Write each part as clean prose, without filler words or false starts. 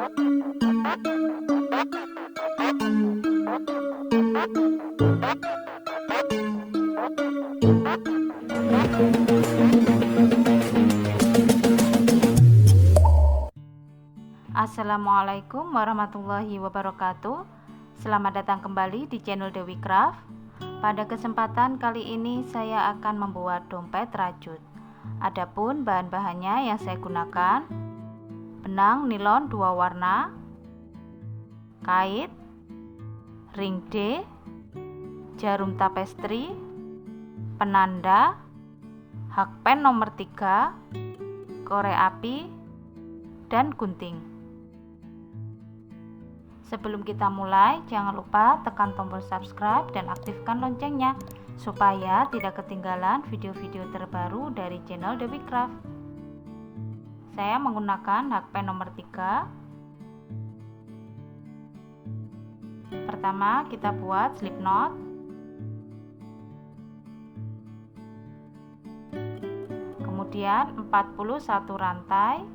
Assalamualaikum warahmatullahi wabarakatuh. Selamat datang kembali di channel Dewi Craft. Pada kesempatan kali ini saya akan membuat dompet rajut. Adapun bahan-bahannya yang saya gunakan: benang nilon 2 warna, kait, ring D, jarum tapestri, penanda, hakpen nomor 3, korek api, dan gunting. Sebelum kita mulai, jangan lupa tekan tombol subscribe dan aktifkan loncengnya supaya tidak ketinggalan video-video terbaru dari channel Dewi Craft. Saya menggunakan hakpen nomor 3. Pertama, kita buat slip knot. Kemudian 41 rantai.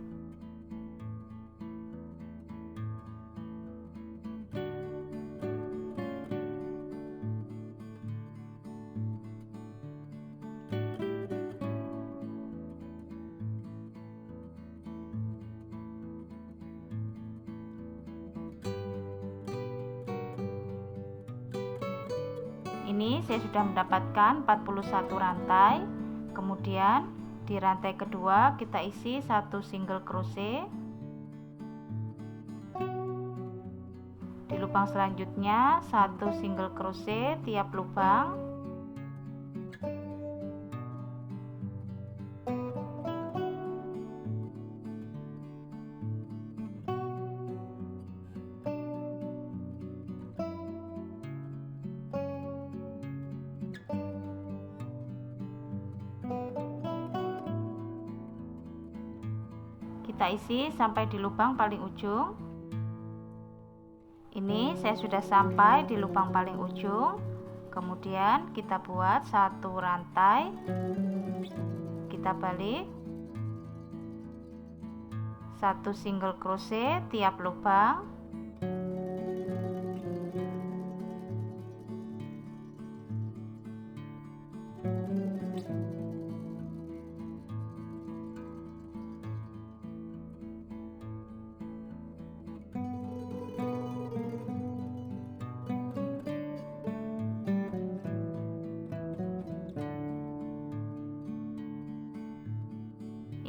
Ini saya sudah mendapatkan 41 rantai. Kemudian di rantai kedua kita isi 1 single crochet. Di lubang selanjutnya 1 single crochet tiap lubang. Kita isi sampai di lubang paling ujung. Ini saya sudah sampai di lubang paling ujung. Kemudian kita buat 1 rantai, kita balik, 1 single crochet tiap lubang.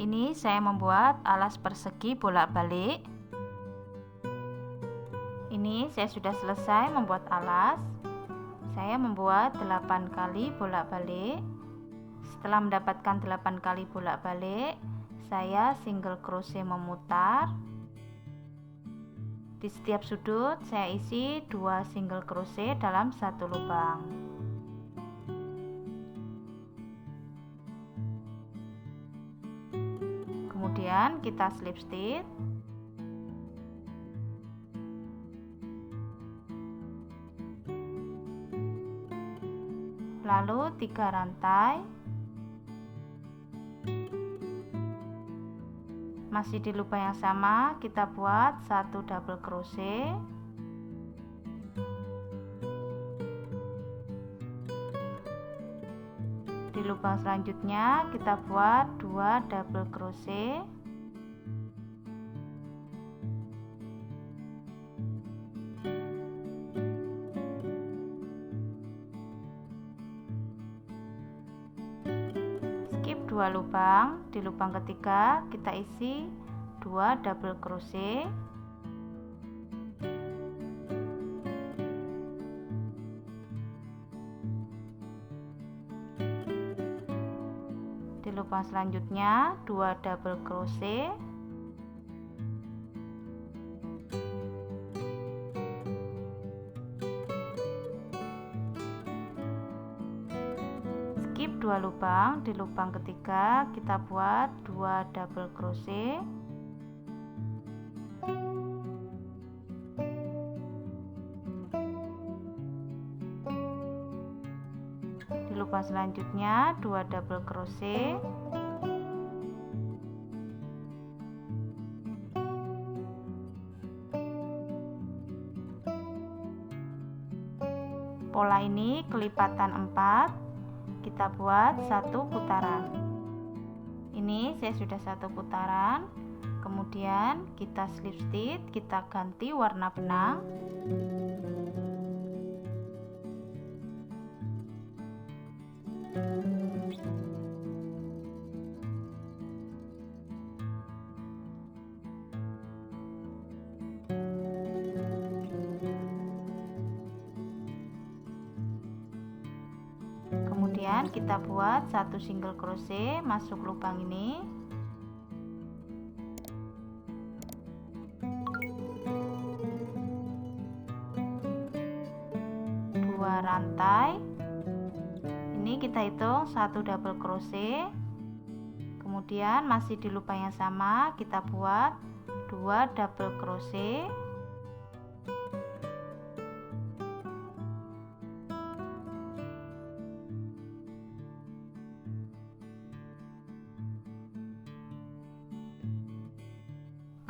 Ini saya membuat alas persegi bolak-balik. Ini saya sudah selesai membuat alas. Saya membuat 8 kali bolak-balik. Setelah mendapatkan 8 kali bolak-balik, saya single crochet memutar. Di setiap sudut saya isi 2 single crochet dalam 1 lubang. Kemudian kita slip stitch. Lalu 3 rantai. Masih di lubang yang sama kita buat 1 double crochet. Di lubang selanjutnya kita buat 2 double crochet. Skip 2 lubang. Di lubang ketiga kita isi 2 double crochet. Di lubang selanjutnya 2 double crochet. Skip 2 lubang. Di lubang ketiga kita buat 2 double crochet. Di lubang selanjutnya 2 double crochet. Pola ini kelipatan 4, kita buat 1 putaran. Ini saya sudah 1 putaran. Kemudian kita slip stitch, kita ganti warna benang. Kemudian kita buat 1 single crochet masuk lubang ini. Dua rantai. Ini kita hitung 1 double crochet. Kemudian masih di lubang yang sama kita buat 2 double crochet.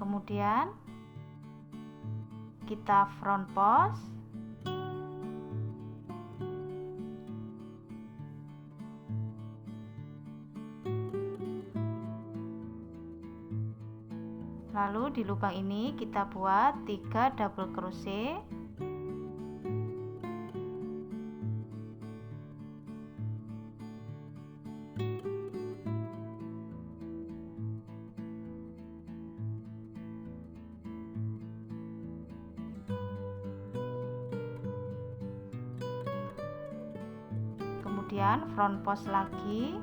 Kemudian kita front post. Lalu di lubang ini kita buat 3 double crochet. Kemudian front post lagi.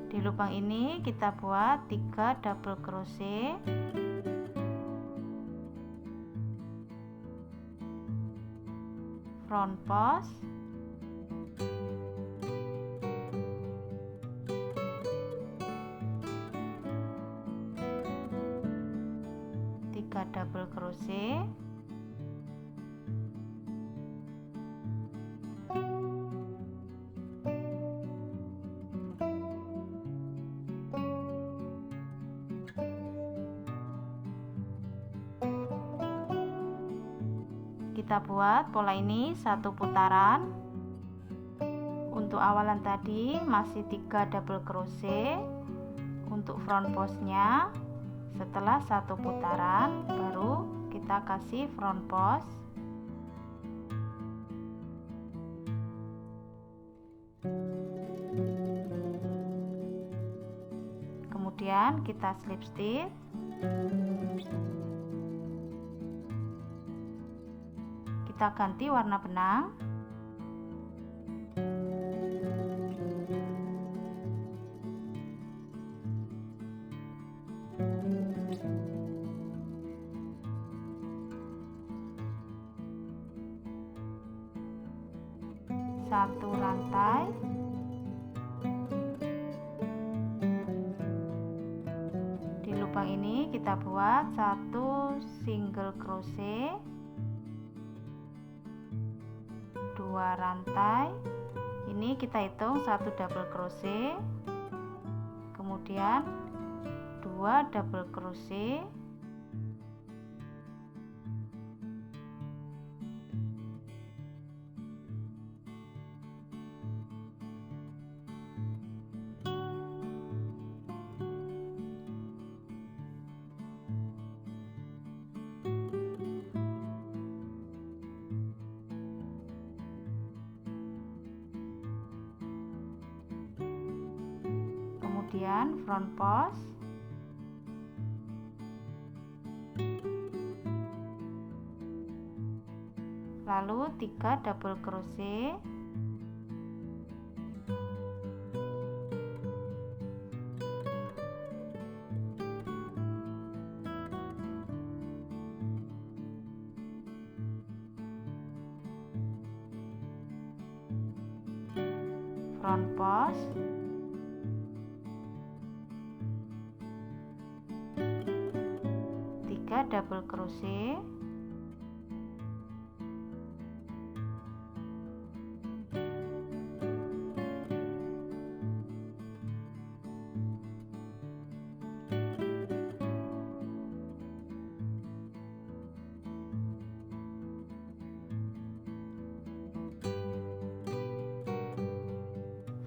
Di lubang ini kita buat 3 double crochet. Front post. Double crochet. Kita buat pola ini 1 putaran. Untuk awalan tadi masih 3 double crochet. Untuk front postnya setelah 1 putaran baru kita kasih front post. Kemudian kita slip stitch. Kita ganti warna benang. Satu rantai. Di lubang ini kita buat 1 single crochet, 2 rantai. Ini kita hitung 1 double crochet, kemudian 2 double crochet, kemudian front post. Lalu 3 double crochet, front post, 3 double crochet,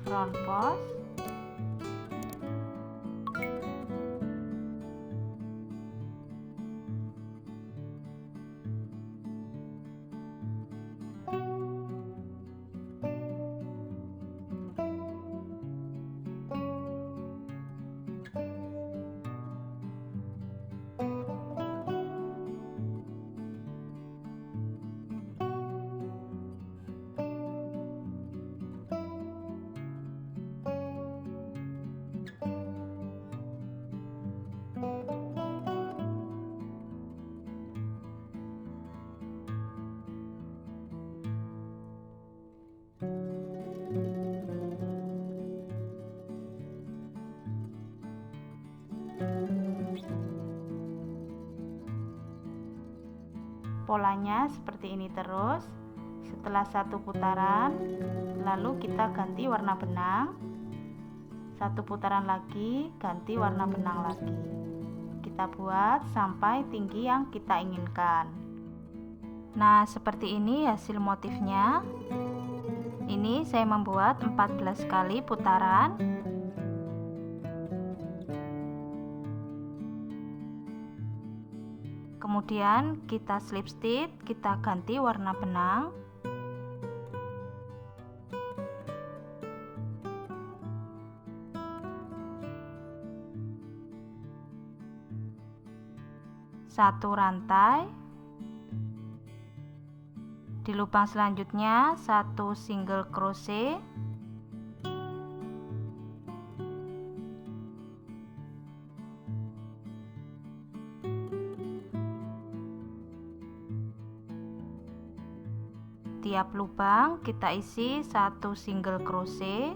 front post, polanya seperti ini terus. Setelah 1 putaran, lalu kita ganti warna benang. 1 putaran lagi, ganti warna benang lagi. Kita buat sampai tinggi yang kita inginkan. Nah, seperti ini hasil motifnya. Ini saya membuat 14 kali putaran. Kemudian kita slip stitch, kita ganti warna benang. Satu rantai. Di lubang selanjutnya 1 single crochet. Tiap lubang kita isi 1 single crochet.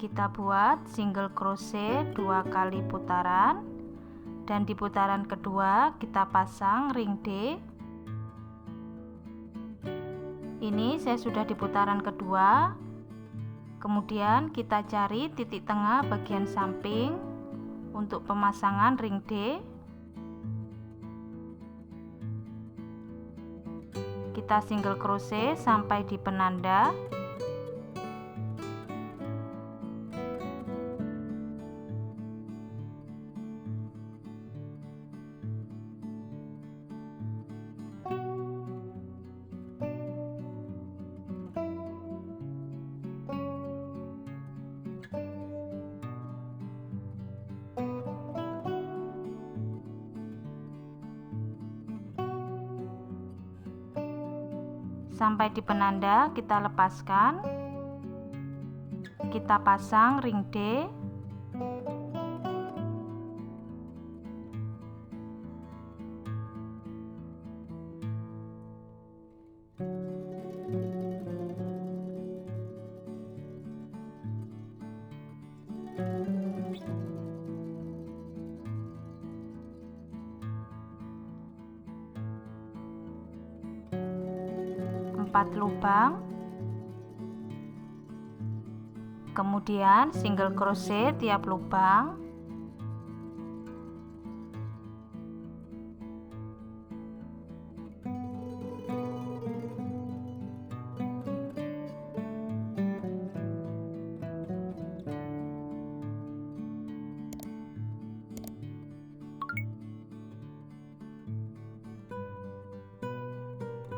Kita buat single crochet 2 kali putaran, dan di putaran kedua kita pasang ring D. Ini saya sudah di putaran kedua. Kemudian kita cari titik tengah bagian samping untuk pemasangan ring D. Kita single crochet sampai di penanda. Sampai di penanda kita lepaskan, kita pasang ring D. Empat lubang, kemudian single crochet tiap lubang,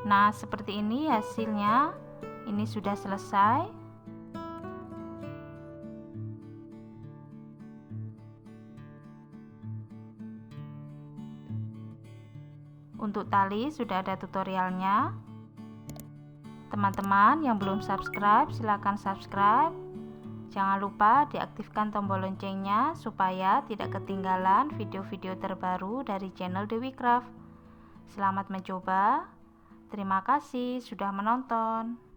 Nah, seperti ini hasilnya. Ini sudah selesai. Untuk tali sudah ada tutorialnya. Teman-teman yang belum subscribe, silahkan subscribe. Jangan lupa diaktifkan tombol loncengnya supaya tidak ketinggalan video-video terbaru dari channel Dewi Craft. Selamat mencoba. Terima kasih sudah menonton.